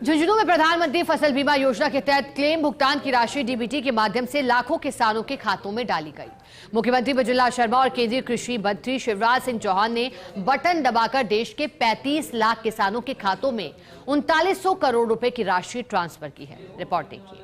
झुंझुनू में प्रधानमंत्री फसल बीमा योजना के तहत क्लेम भुगतान की राशि डीबीटी के माध्यम से लाखों किसानों के खातों में डाली गई। मुख्यमंत्री भजनलाल शर्मा और केंद्रीय कृषि मंत्री शिवराज सिंह चौहान ने बटन दबाकर देश के 35 लाख किसानों के खातों में 3900 करोड़ रुपए की राशि ट्रांसफर की है। रिपोर्ट देखिए।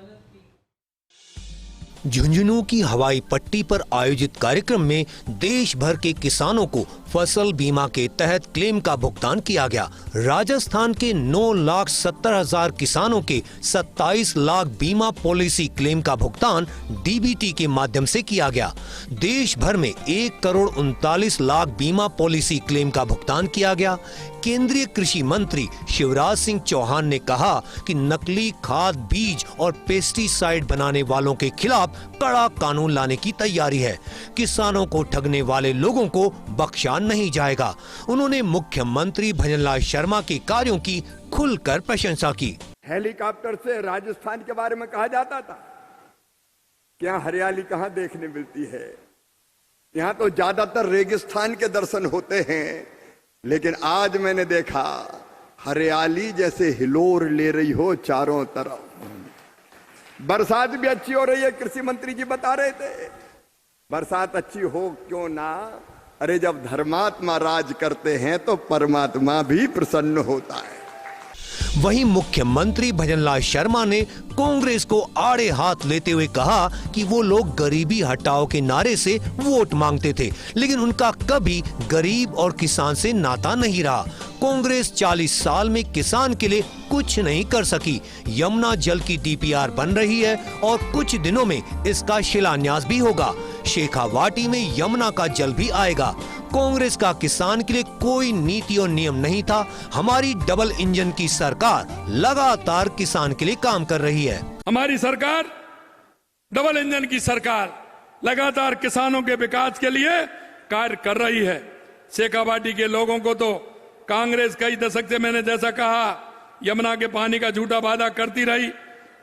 झुंझुनू की हवाई पट्टी पर आयोजित कार्यक्रम में देश भर के किसानों को फसल बीमा के तहत क्लेम का भुगतान किया गया। राजस्थान के 9,70,000 किसानों के 27 लाख बीमा पॉलिसी क्लेम का भुगतान डीबीटी के माध्यम से किया गया। देश भर में 1,39,00,000 बीमा पॉलिसी क्लेम का भुगतान किया गया। केंद्रीय कृषि मंत्री शिवराज सिंह चौहान ने कहा कि नकली खाद, बीज और पेस्टिसाइड बनाने वालों के खिलाफ कड़ा कानून लाने की तैयारी है। किसानों को ठगने वाले लोगों को बख्शा नहीं जाएगा। उन्होंने मुख्यमंत्री भजनलाल शर्मा के कार्यों की खुलकर प्रशंसा की। हेलीकॉप्टर से राजस्थान के बारे में कहा जाता था, क्या हरियाली कहाँ देखने मिलती है। यहाँ तो ज्यादातर रेगिस्तान के दर्शन होते हैं, लेकिन आज मैंने देखा हरियाली जैसे हिलोर ले रही हो चारों तरफ। बरसात भी अच्छी हो रही है। कृषि मंत्री जी बता रहे थे बरसात अच्छी हो क्यों ना, अरे जब धर्मात्मा राज करते हैं तो परमात्मा भी प्रसन्न होता है। वहीं मुख्यमंत्री भजनलाल शर्मा ने कांग्रेस को आड़े हाथ लेते हुए कहा कि वो लोग गरीबी हटाओ के नारे से वोट मांगते थे, लेकिन उनका कभी गरीब और किसान से नाता नहीं रहा। कांग्रेस 40 साल में किसान के लिए कुछ नहीं कर सकी। यमुना जल की डीपीआर बन रही है और कुछ दिनों में इसका शिलान्यास भी होगा। शेखावाटी में यमुना का जल भी आएगा। कांग्रेस का किसान के लिए कोई नीति और नियम नहीं था। हमारी डबल इंजन की सरकार लगातार किसान के लिए काम कर रही है। हमारी सरकार डबल इंजन की सरकार लगातार किसानों के विकास के लिए कार्य कर रही है। शेखावाटी के लोगों को तो कांग्रेस कई दशक से, मैंने जैसा कहा, यमुना के पानी का झूठा वादा करती रही।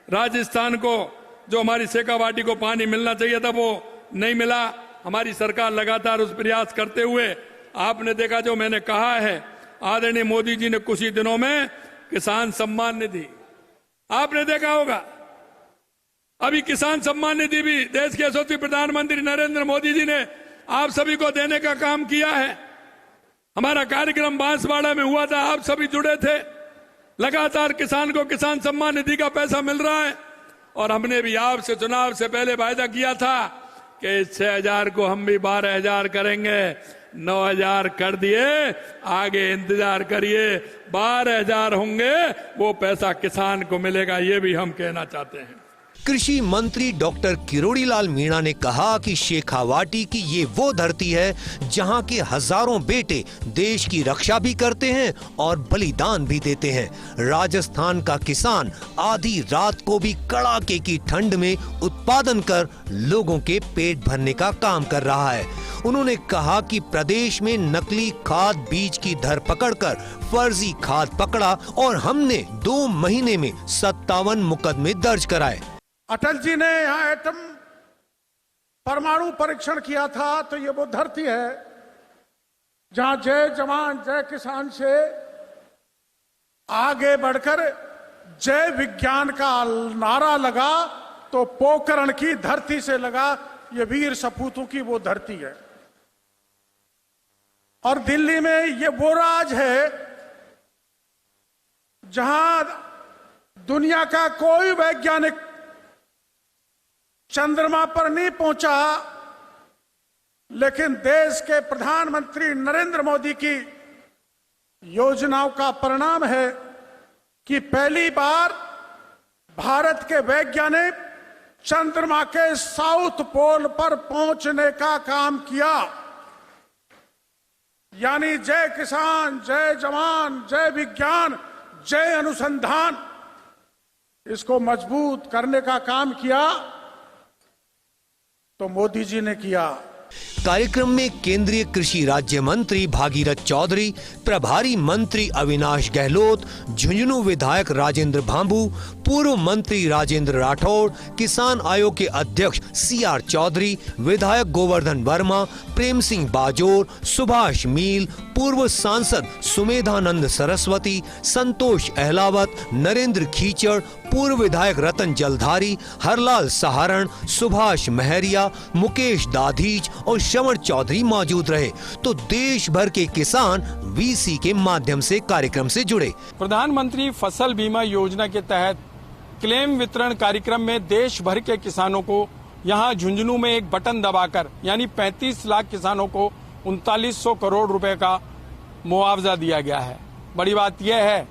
राजस्थान को जो हमारी शेखावाटी को पानी मिलना चाहिए था वो नहीं मिला। हमारी सरकार लगातार उस प्रयास करते हुए, आपने देखा जो मैंने कहा है, आदरणीय मोदी जी ने कुछ ही दिनों में किसान सम्मान निधि, आपने देखा होगा, अभी किसान सम्मान निधि भी देश के यशस्वी प्रधानमंत्री नरेंद्र मोदी जी ने आप सभी को देने का काम किया है। हमारा कार्यक्रम बांसवाड़ा में हुआ था, आप सभी जुड़े थे। लगातार किसान को किसान सम्मान निधि का पैसा मिल रहा है और हमने भी आपसे चुनाव से पहले वायदा किया था कि 6,000 को हम भी 12,000 करेंगे। 9,000 कर दिए, आगे इंतजार करिए, 12,000 होंगे, वो पैसा किसान को मिलेगा, ये भी हम कहना चाहते हैं। कृषि मंत्री डॉक्टर किरोड़ीलाल मीणा ने कहा कि शेखावाटी की ये वो धरती है जहां के हजारों बेटे देश की रक्षा भी करते हैं और बलिदान भी देते हैं। राजस्थान का किसान आधी रात को भी कड़ाके की ठंड में उत्पादन कर लोगों के पेट भरने का काम कर रहा है। उन्होंने कहा कि प्रदेश में नकली खाद, बीज की धरपकड़ कर फर्जी खाद पकड़ा और हमने 2 महीने में 57 मुकदमे दर्ज कराए। अटल जी ने यहाँ एटम परमाणु परीक्षण किया था, तो ये वो धरती है जहां जय जवान जय किसान से आगे बढ़कर जय विज्ञान का नारा लगा तो पोखरण की धरती से लगा। ये वीर सपूतों की वो धरती है। और दिल्ली में ये वो राज है जहां दुनिया का कोई वैज्ञानिक चंद्रमा पर नहीं पहुंचा, लेकिन देश के प्रधानमंत्री नरेंद्र मोदी की योजनाओं का परिणाम है कि पहली बार भारत के वैज्ञानिक चंद्रमा के साउथ पोल पर पहुंचने का काम किया। यानी जय किसान, जय जवान, जय विज्ञान, जय अनुसंधान, इसको मजबूत करने का काम किया तो मोदी जी ने किया। कार्यक्रम में केंद्रीय कृषि राज्य मंत्री भागीरथ चौधरी, प्रभारी मंत्री अविनाश गहलोत, झुंझुनू विधायक राजेंद्र भांबू, पूर्व मंत्री राजेंद्र राठौड़, किसान आयोग के अध्यक्ष CR चौधरी, विधायक गोवर्धन वर्मा, प्रेम सिंह बाजोर, सुभाष मील, पूर्व सांसद सुमेधानंद सरस्वती, संतोष अहलावत, नरेंद्र खीचड़, पूर्व विधायक रतन जलधारी, हरलाल सहारण, सुभाष महरिया, मुकेश दाधीच और श्रवण चौधरी मौजूद रहे। तो देश भर के किसान VC के माध्यम से कार्यक्रम से जुड़े। प्रधानमंत्री फसल बीमा योजना के तहत क्लेम वितरण कार्यक्रम में देश भर के किसानों को यहां झुंझुनू में एक बटन दबाकर यानी 35 लाख किसानों को 3900 करोड़ रुपए का मुआवजा दिया गया है। बड़ी बात यह है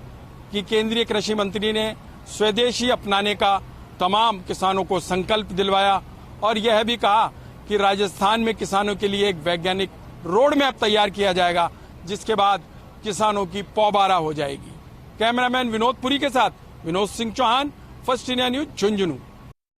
कि केंद्रीय कृषि मंत्री ने स्वदेशी अपनाने का तमाम किसानों को संकल्प दिलवाया और यह भी कहा कि राजस्थान में किसानों के लिए एक वैज्ञानिक रोड मैप तैयार किया जाएगा, जिसके बाद किसानों की पौबारा हो जाएगी। कैमरामैन विनोद पुरी के साथ Vinod Singh Chauhan, first India news, Jhunjhunu.